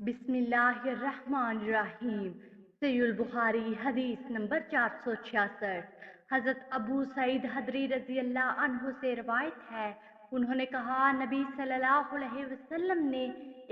बिस्मिल्लाहिर्रहमानिर्रहीम। सहीहुल बुखारी हदीस नंबर 466। हज़रत अबू सईद हदरी रज़ी अल्लाह अन्हु से रवायत है, उन्होंने कहा, नबी सल्लल्लाहु अलैहि वसल्लम ने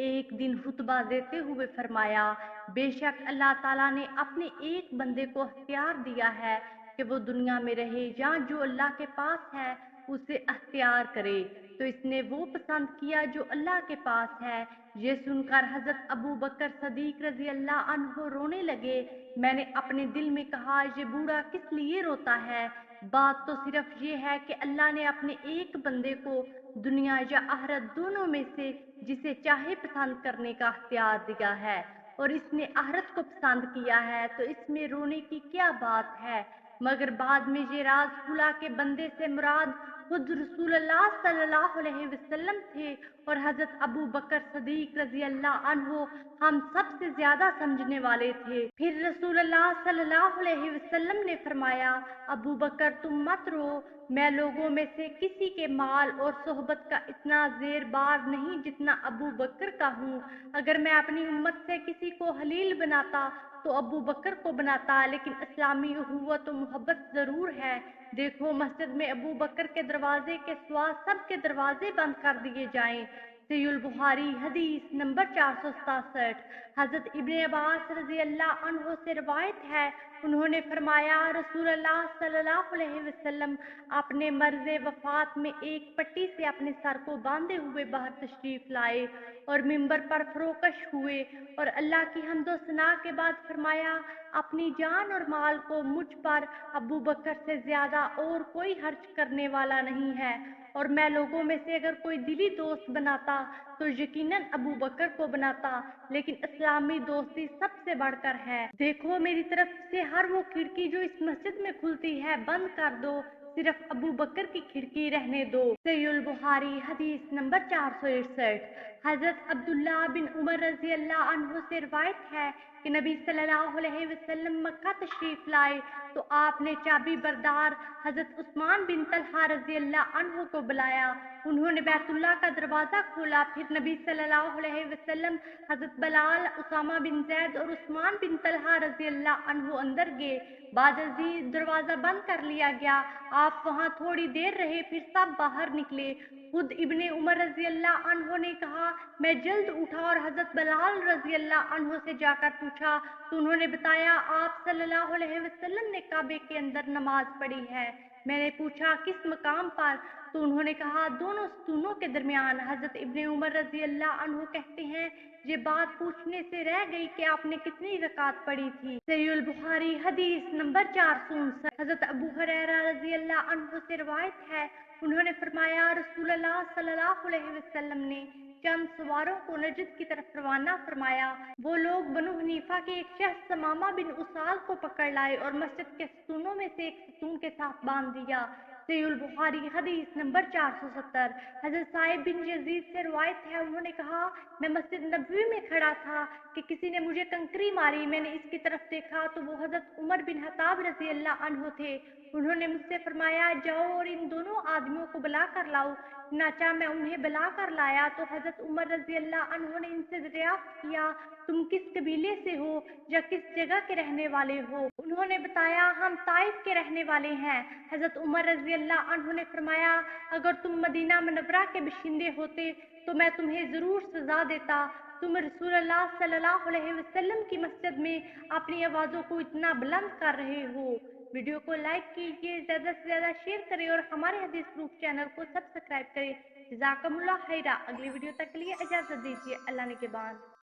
एक दिन खुतबा देते हुए फरमाया, बेशक अल्लाह ताला ने अपने एक बंदे को अख्तियार दिया है कि वो दुनिया में रहे या जो अल्लाह के पास है उसे अख्तियार करे, तो इसने वो पसंद किया जो अल्लाह के पास है। ये सुनकर हजरत अबू बकर सदीक रजी अल्लाह अन्हो रोने लगे। मैंने अपने दिल में कहा, ये बूढ़ा किस लिए रोता है? बात तो सिर्फ ये है कि अल्लाह ने अपने एक बंदे को दुनिया या आखिरत दोनों में से जिसे चाहे पसंद करने का अख्तियार दिया है, और इसने आखिरत को पसंद किया है, तो इसमें रोने की क्या बात है? मगर बाद में ये राज खुला के बंदे से मुराद खुद रसूलुल्लाह सल्लल्लाहु अलैहि वसल्लम थे, और हजरत अबू बकर सदीक रजी अल्लाह अन्हो हम सबसे ज्यादा समझने वाले थे। फिर रसूलुल्लाह सल्लल्लाहु अलैहि वसल्लम ने फरमाया, अबू बकर तुम मत रो, मैं लोगों में से किसी के माल और सोहबत का इतना जेरबार नहीं जितना अबू बकर का हूँ। अगर मैं अपनी उम्मत से किसी को हलील बनाता तो अबू बकर को बनाता, लेकिन इस्लामी उखुवत और मोहब्बत जरूर है। देखो, मस्जिद में अबू बकर के दरवाजे के सिवा सब के दरवाजे बंद कर दिए जाएं। सहीहुल बुखारी हदीस नंबर 467। हजरत इब्ने अब्बास रजी अल्लाह अन्हो से रवायत है, उन्होंने फरमाया, रसूलुल्लाह सल्लल्लाहु अलैहि वसल्लम अपने मर्ज़े वफात में एक पट्टी से अपने सर को बांधे हुए बाहर तशरीफ लाए और मिंबर पर फरोकश हुए और अल्लाह की हम्दो सना के बाद फरमाया, अपनी जान और माल को मुझ पर अबू बकर से ज्यादा और कोई खर्च करने वाला नहीं है, और मैं लोगों में से अगर कोई दिली दोस्त बनाता तो यकीनन अबू बकर को बनाता, लेकिन इस्लामी दोस्ती सबसे बढ़कर है। देखो, मेरी तरफ से हर वो खिड़की जो इस मस्जिद में खुलती है बंद कर दो, सिर्फ अबू बकर की खिड़की रहने दो। सहीहुल बुखारी हदीस नंबर 461। हजरत अब्दुल्लाह बिन उमर रजी अल्लाह अन्हु से रिवायत है कि नबी सल्लल्लाहु अलैहि वसल्लम मक्का तशरीफ लाए तो आपने चाबी बरदार हजरत उस्मान बिन तलहा रजी अल्लाह अन्हु को बुलाया। उन्होंने बैतुल्लाह का दरवाजा खोला, फिर नबी सल्लल्लाहु अलैहि वसल्लम, हजरत बलाल, उसामा बिन जैद और उस्मान बिन तलहा रजी अल्लाह अन्हु अंदर गए। बाद अजीज दरवाजा बंद कर लिया गया। आप वहां थोड़ी देर रहे, फिर सब बाहर निकले। खुद इब्ने उमर रजी अल्लाह अन्हो ने कहा, मैं जल्द उठा और हजरत बलाल रजी अल्लाह अन्हो से जाकर पूछा, तो उन्होंने बताया, आप सल्लल्लाहु अलैहि वसल्लम ने काबे के अंदर नमाज पढ़ी है। मैंने पूछा, किस मकाम पर? तो उन्होंने कहा, दोनों स्तूनों के दरमियान। हजरत इब्ने उमर रजी अल्लाह अन्हो कहते हैं, ये बात पूछने से रह गई कि आपने कितनी रकात पढ़ी थी। सहीहुल बुखारी हदीस नंबर 459। हजरत अबू हुरैरा रजी अल्लाह अन्हो से रवायत है, उन्होंने फरमाया, रसूलुल्लाह सल्लल्लाहु अलैहि वसल्लम ने चंद सवारों को नजद की तरफ रवाना फरमाया। वो लोग बनु हनीफा के एक शख्स समामा बिन उसाल को पकड़ लाए और मस्जिद के सतूनों में से एक सतून के साथ बांध दिया। सहीहुल बुखारी हदीस नंबर 470। हजरत साहिब बिन यजीद से रवायत है, उन्होंने कहा, मैं मस्जिद नबवी में खड़ा था कि किसी ने मुझे कंकरी मारी। मैंने इसकी तरफ देखा तो वो हजरत उमर बिन खत्ताब रजी अल्लाह अन्हु थे। उन्होंने मुझसे फरमाया, जाओ और इन दोनों आदमियों को बुला कर लाओ। चनाचा मैं उन्हें बुला कर लाया तो हजरत उमर रजी अल्लाह अन्हु ने इनसे दरियाफ्त किया, तुम किस कबीले से हो या किस जगह के रहने वाले हो? उन्होंने बताया, हम ताइफ के रहने वाले हैं। हजरत उमर रजी अल्लाह अन्हु ने फरमाया, अगर तुम मदीना मुनव्वरा के बाशिंदे होते तो मैं तुम्हें जरूर सजा देता। तुम रसूलुल्लाह सल्लल्लाहु अलैहि वसल्लम की मस्जिद में अपनी आवाज़ों को इतना बुलंद कर रहे हो। वीडियो को लाइक कीजिए, ज़्यादा से ज़्यादा शेयर करें और हमारे हदीस प्रूफ चैनल को सब्सक्राइब करें। जज़ाकमुल्लाह खैरा। अगली वीडियो तक के लिए इजाज़त दीजिए। अल्लाह ने के बाद।